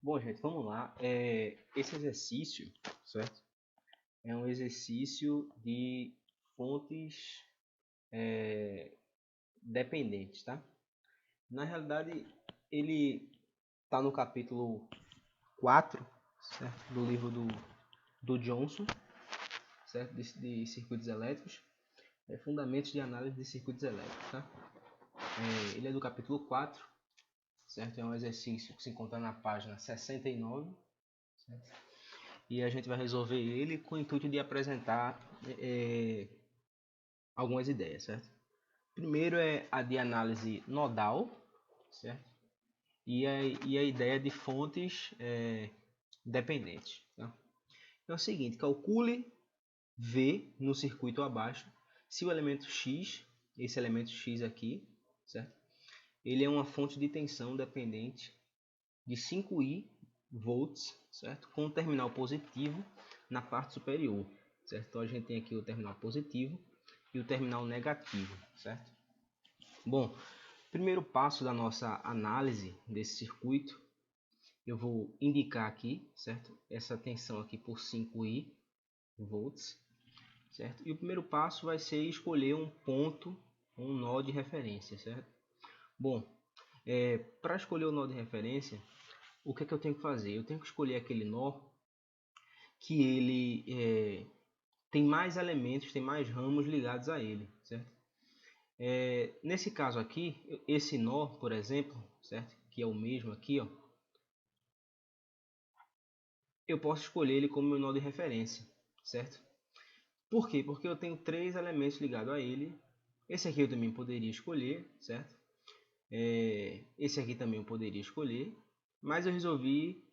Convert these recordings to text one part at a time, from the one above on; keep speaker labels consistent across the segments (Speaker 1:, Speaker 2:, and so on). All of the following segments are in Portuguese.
Speaker 1: Bom, gente, vamos lá. Esse exercício, certo? É um exercício de fontes dependentes, tá? Na realidade, ele está no capítulo 4, certo? Do livro do Johnson, certo? De circuitos elétricos. Fundamentos de análise de circuitos elétricos, tá? Ele é do capítulo 4, certo? É um exercício que se encontra na página 69, certo? E a gente vai resolver ele com o intuito de apresentar algumas ideias, certo? Primeiro é a de análise nodal, certo? E a ideia de fontes dependentes. Tá? Então é o seguinte, calcule V no circuito abaixo se o elemento X, esse elemento X aqui, certo? Ele é uma fonte de tensão dependente de 5I volts, certo? Com um terminal positivo na parte superior, certo? Então a gente tem aqui o terminal positivo e o terminal negativo, certo? Bom, primeiro passo da nossa análise desse circuito, eu vou indicar aqui, certo? Essa tensão aqui por 5I volts, certo? E o primeiro passo vai ser escolher um ponto, um nó de referência, certo? Bom, para escolher o nó de referência, o que é que eu tenho que fazer? Eu tenho que escolher aquele nó que ele tem mais elementos, tem mais ramos ligados a ele, certo? Nesse caso aqui, esse nó, por exemplo, certo? Que é o mesmo aqui, ó, eu posso escolher ele como meu nó de referência, certo? Por quê? Porque eu tenho três elementos ligados a ele. Esse aqui eu também poderia escolher, certo? Esse aqui também eu poderia escolher, mas eu resolvi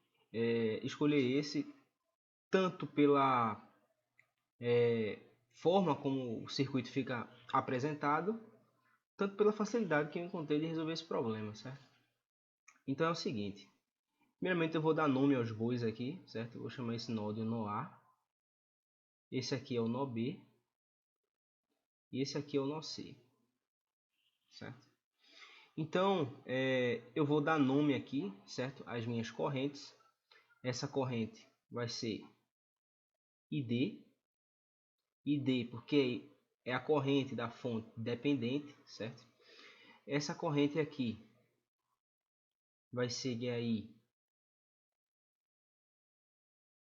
Speaker 1: escolher esse tanto pela forma como o circuito fica apresentado, tanto pela facilidade que eu encontrei de resolver esse problema, certo? Então é o seguinte, primeiramente eu vou dar nome aos bois aqui, certo? Eu vou chamar esse nó de nó A, esse aqui é o nó B, e esse aqui é o nó C, certo? Então, eu vou dar nome aqui, certo? Às minhas correntes. Essa corrente vai ser ID, ID porque é a corrente da fonte dependente, certo? Essa corrente aqui vai ser aí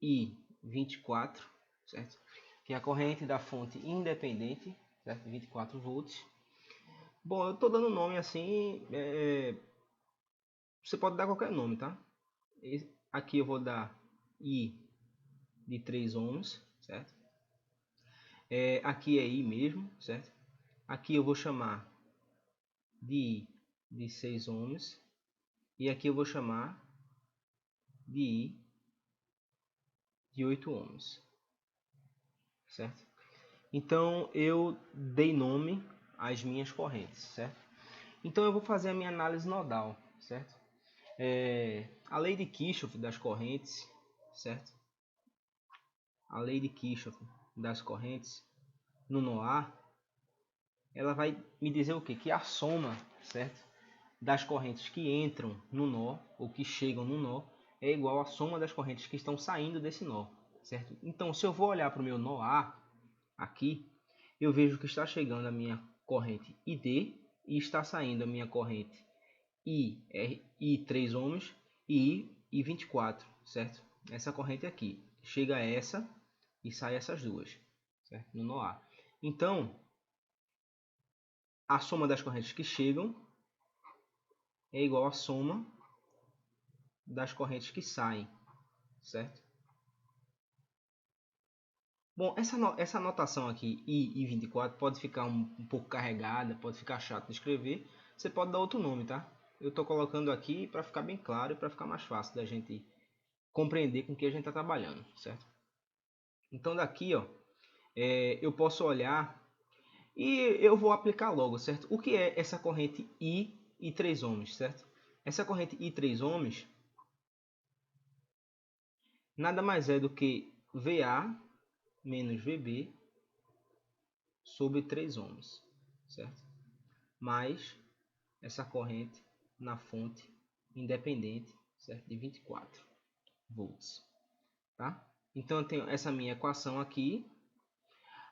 Speaker 1: I24, certo? Que é a corrente da fonte independente, certo? 24 volts. Bom, eu estou dando nome assim, você pode dar qualquer nome, tá? Aqui eu vou dar I de 3 ohms, certo? Aqui é I mesmo, certo? Aqui eu vou chamar de I de 6 ohms. E aqui eu vou chamar de I de 8 ohms, certo? Então eu dei nome às minhas correntes, certo? Então eu vou fazer a minha análise nodal, certo? A lei de Kirchhoff das correntes, certo? A lei de Kirchhoff das correntes no nó A, ela vai me dizer o quê? Que a soma, certo? Das correntes que entram no nó ou que chegam no nó é igual à soma das correntes que estão saindo desse nó, certo? Então, se eu vou olhar para o meu nó A aqui, eu vejo que está chegando a minha corrente ID e está saindo a minha corrente I 3 ohms e I 24, certo? Essa corrente aqui chega a essa e sai essas duas, certo? No nó A. Então, a soma das correntes que chegam é igual à soma das correntes que saem, certo? Bom, essa anotação aqui, I 24, pode ficar um pouco carregada, pode ficar chato de escrever. Você pode dar outro nome, tá? Eu estou colocando aqui para ficar bem claro e para ficar mais fácil da gente compreender com o que a gente está trabalhando, certo? Então daqui, ó, eu posso olhar e eu vou aplicar logo, certo? O que é essa corrente I e 3 ohms, certo? Essa corrente I 3 ohms nada mais é do que VA menos VB sobre 3 ohms, certo? Mais essa corrente na fonte independente, certo? De 24. volts, tá? Então eu tenho essa minha equação aqui.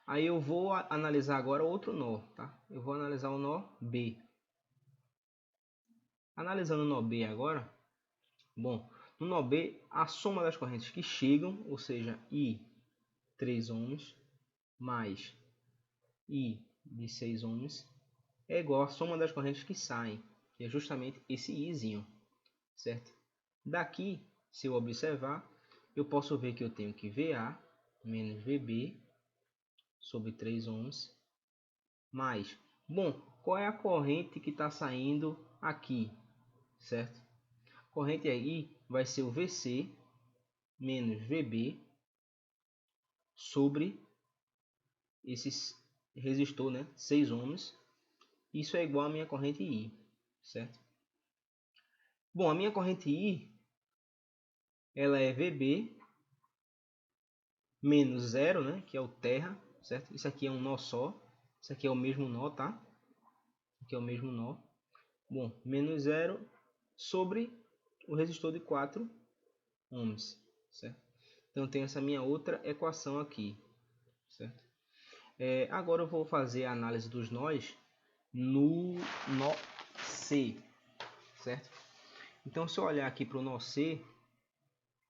Speaker 1: Aí eu vou analisar agora outro nó, tá? Eu vou analisar o nó B. Analisando o nó B agora, bom, no nó B, a soma das correntes que chegam, ou seja, I 3 ohms mais I de 6 ohms, é igual à soma das correntes que saem, que é justamente esse Izinho, certo? Daqui, se eu observar, eu posso ver que eu tenho que VA menos VB sobre 3 ohms mais, bom, qual é a corrente que está saindo aqui, certo? A corrente aí vai ser o VC menos VB sobre esse resistor, né, 6 ohms. Isso é igual à minha corrente I, certo? Bom, a minha corrente I, ela é VB menos 0, né, que é o terra, certo? Isso aqui é um nó só. Isso aqui é o mesmo nó, tá? Aqui é o mesmo nó. Bom, menos 0 sobre o resistor de 4 ohms, certo? Então eu tenho essa minha outra equação aqui, certo? Agora eu vou fazer a análise dos nós no nó C, certo? Então se eu olhar aqui para o nó C,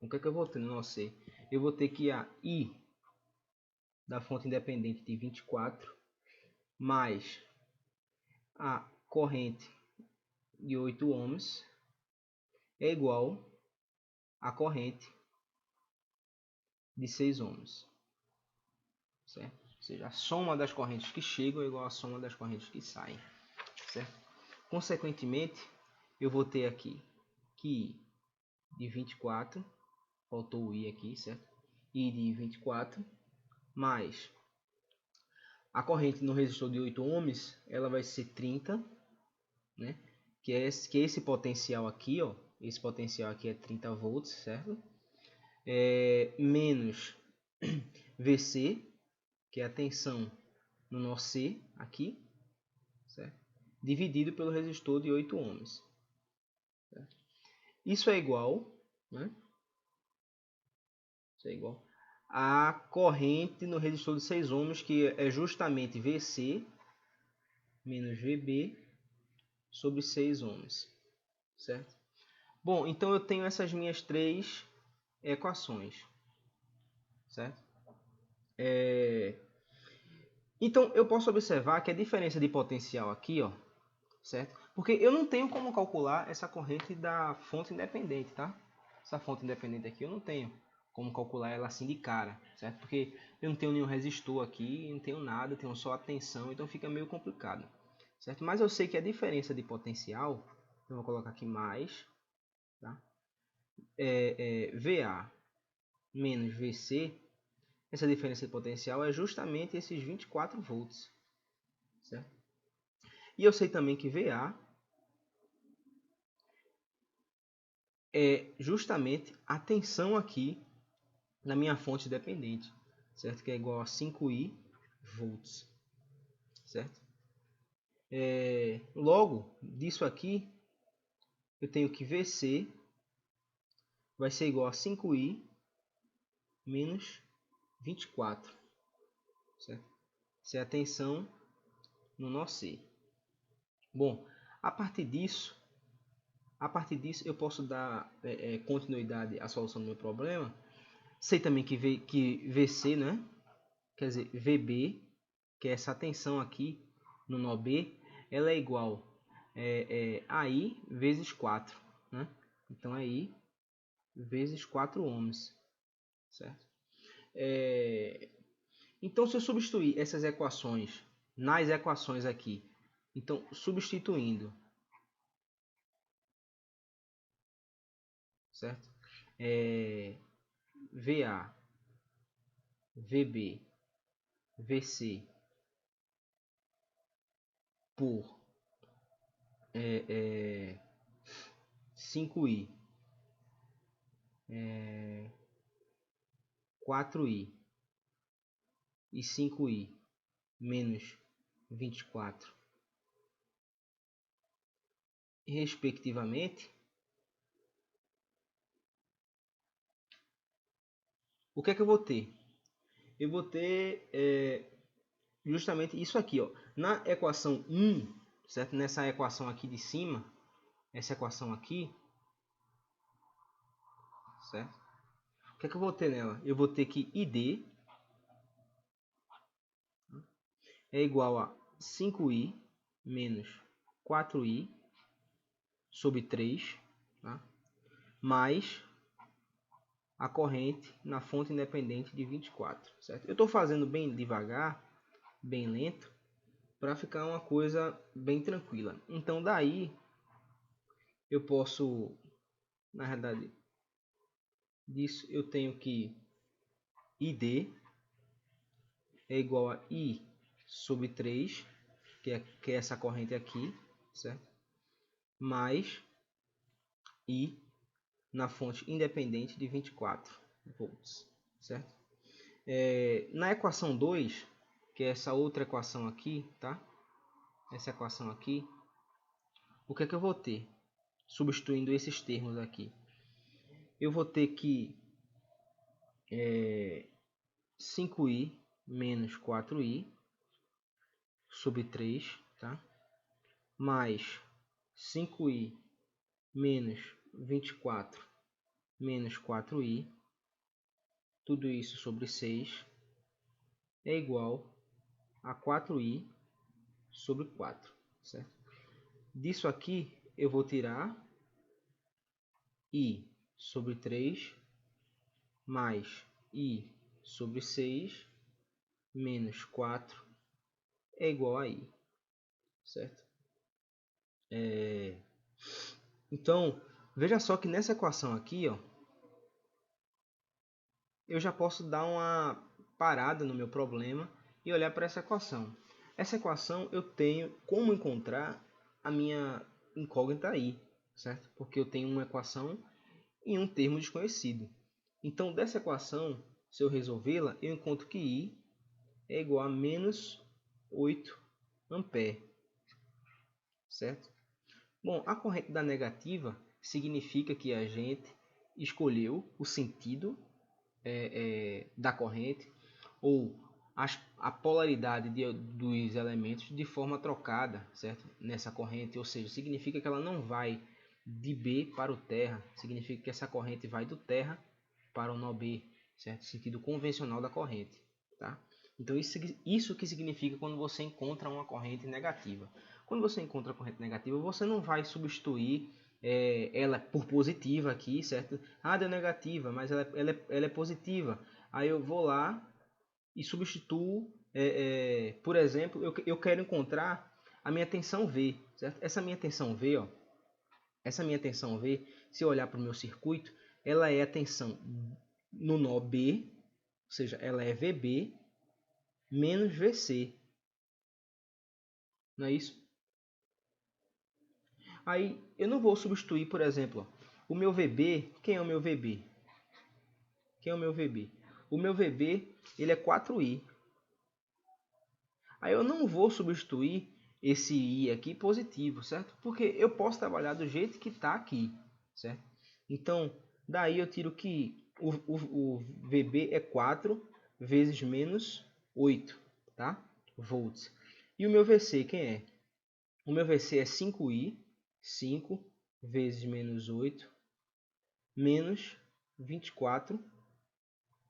Speaker 1: o que é que eu vou ter no nó C? Eu vou ter que a I da fonte independente de 24 mais a corrente de 8 ohms é igual à corrente de 6 ohms, certo? Ou seja, a soma das correntes que chegam é igual à soma das correntes que saem, certo? Consequentemente, eu vou ter aqui que I de 24, faltou o I aqui, certo? I de 24 mais a corrente no resistor de 8 ohms, ela vai ser 30, né? Que é esse potencial aqui, ó. Esse potencial aqui é 30 volts, certo? Menos VC, que é a tensão no nó C aqui, certo? Dividido pelo resistor de 8 ohms. Certo? Isso é igual, né? Isso é igual a corrente no resistor de 6 ohms, que é justamente VC menos VB sobre 6 ohms, certo? Bom, então eu tenho essas minhas três equações, certo? Então eu posso observar que a diferença de potencial aqui, ó, certo? Porque eu não tenho como calcular essa corrente da fonte independente, tá? Essa fonte independente aqui eu não tenho como calcular ela assim de cara, certo? Porque eu não tenho nenhum resistor aqui, não tenho nada, tenho só a tensão, então fica meio complicado, certo? Mas eu sei que a diferença de potencial, eu vou colocar aqui mais, tá? VA menos VC, essa diferença de potencial é justamente esses 24 volts, certo? E eu sei também que VA é justamente a tensão aqui na minha fonte dependente, certo? Que é igual a 5I volts, certo? Logo, disso aqui, eu tenho que VC vai ser igual a 5I menos 24, certo? Essa é a tensão no nó C. Bom, a partir disso eu posso dar continuidade à solução do meu problema. Sei também que VC, né? Quer dizer, VB, que é essa tensão aqui no nó B, ela é igual a I vezes 4, né? Então é I vezes 4 ohms, certo? Então, se eu substituir essas equações nas equações aqui, então substituindo, certo? VA, VB, VC por 5I, 4I e 5I menos 24, respectivamente, o que é que eu vou ter? Eu vou ter justamente isso aqui, ó. Na equação 1, certo? Nessa equação aqui de cima, essa equação aqui, certo? O que é que eu vou ter nela? Eu vou ter que ID é igual a 5i menos 4i sobre 3, tá? Mais a corrente na fonte independente de 24, certo? Eu estou fazendo bem devagar, bem lento, para ficar uma coisa bem tranquila. Então daí eu posso, na realidade, disso eu tenho que ID é igual a I sobre 3, que é essa corrente aqui, certo? Mais I na fonte independente de 24 volts, certo? Na equação 2, que é essa outra equação aqui, tá? Essa equação aqui, o que é que eu vou ter? Substituindo esses termos aqui. Eu vou ter que 5i menos 4i sobre 3, tá? Mais 5i menos 24 menos 4i, tudo isso sobre 6, é igual a 4i sobre 4, certo? Disso aqui eu vou tirar i sobre 3 mais i sobre 6 menos 4 é igual a i, certo? Então, veja só que nessa equação aqui, ó, eu já posso dar uma parada no meu problema e olhar para essa equação. Essa equação eu tenho como encontrar a minha incógnita i, certo? Porque eu tenho uma equação e um termo desconhecido. Então, dessa equação, se eu resolvê-la, eu encontro que i é igual a menos 8 ampere, certo? Bom, a corrente da negativa significa que a gente escolheu o sentido da corrente ou a polaridade dos elementos de forma trocada, certo? Nessa corrente, ou seja, significa que ela não vai de B para o terra, significa que essa corrente vai do terra para o nó B, certo? Sentido convencional da corrente, tá? Então isso que significa quando você encontra uma corrente negativa. Quando você encontra a corrente negativa, você não vai substituir ela por positiva aqui, certo? Ah, deu negativa, mas ela é positiva. Aí eu vou lá e substituo, por exemplo, eu quero encontrar a minha tensão V, certo? Essa minha tensão V, ó, essa minha tensão V, se eu olhar para o meu circuito, ela é a tensão no nó B, ou seja, ela é VB menos VC. Não é isso? Aí eu não vou substituir, por exemplo, ó, o meu VB. Quem é o meu VB? Quem é o meu VB? O meu VB ele é 4i. Aí eu não vou substituir esse i aqui positivo, certo? Porque eu posso trabalhar do jeito que está aqui, certo? Então, daí eu tiro que o VB é 4 vezes menos 8, tá? Volts. E o meu VC, quem é? O meu VC é 5i, 5 vezes menos 8, menos 24,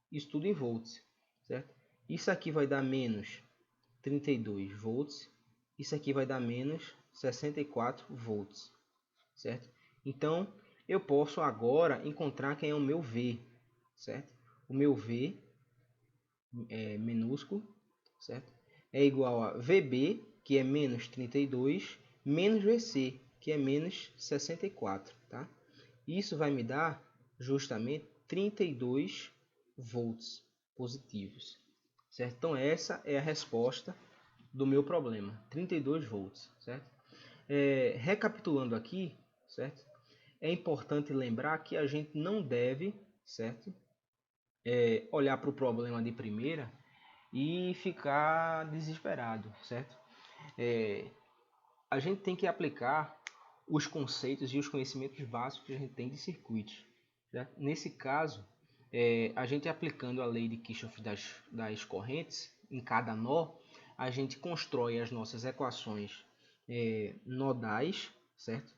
Speaker 1: isso tudo em volts, certo? Isso aqui vai dar menos 32 volts, isso aqui vai dar menos 64 volts, certo? Então, eu posso agora encontrar quem é o meu V, certo? O meu V é minúsculo, certo? É igual a VB, que é menos 32, menos VC, que é menos 64, tá? Isso vai me dar justamente 32 volts positivos, certo? Então essa é a resposta do meu problema, 32 volts, certo? Recapitulando aqui, certo? É importante lembrar que a gente não deve, certo? Olhar para o problema de primeira e ficar desesperado, certo? A gente tem que aplicar os conceitos e os conhecimentos básicos que a gente tem de circuitos, certo? Nesse caso, a gente aplicando a lei de Kirchhoff das correntes em cada nó, a gente constrói as nossas equações nodais, certo?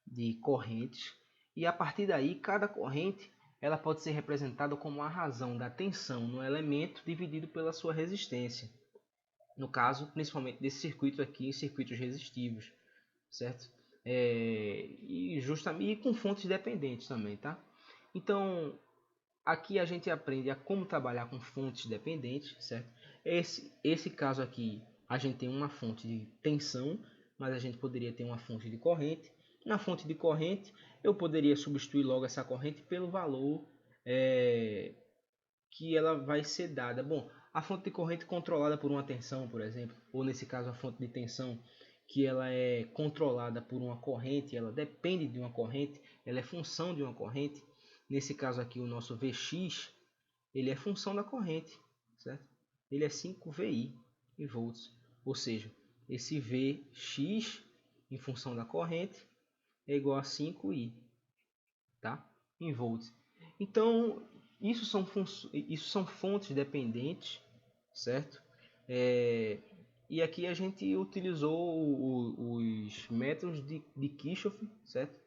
Speaker 1: De correntes, e a partir daí cada corrente ela pode ser representada como a razão da tensão no elemento dividido pela sua resistência. No caso, principalmente desse circuito aqui, circuitos resistivos, certo? E justamente com fontes dependentes também, tá? Então, aqui a gente aprende a como trabalhar com fontes dependentes, certo? Esse caso aqui, a gente tem uma fonte de tensão, mas a gente poderia ter uma fonte de corrente. Na fonte de corrente, eu poderia substituir logo essa corrente pelo valor que ela vai ser dada. Bom, a fonte de corrente controlada por uma tensão, por exemplo, ou nesse caso a fonte de tensão, que ela é controlada por uma corrente, ela depende de uma corrente, ela é função de uma corrente. Nesse caso aqui, o nosso Vx, ele é função da corrente, certo? Ele é 5VI em volts, ou seja, esse Vx em função da corrente é igual a 5I, tá? Em volts. Então, isso são fontes dependentes, certo? E aqui a gente utilizou os métodos de Kirchhoff, certo?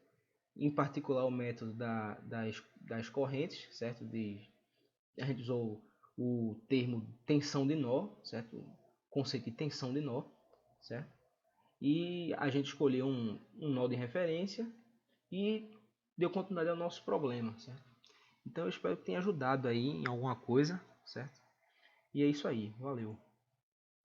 Speaker 1: Em particular o método das correntes, certo? A gente usou o termo tensão de nó, certo? O conceito de tensão de nó, certo? E a gente escolheu um nó de referência e deu continuidade ao nosso problema, certo? Então eu espero que tenha ajudado aí em alguma coisa, certo? E é isso aí, valeu!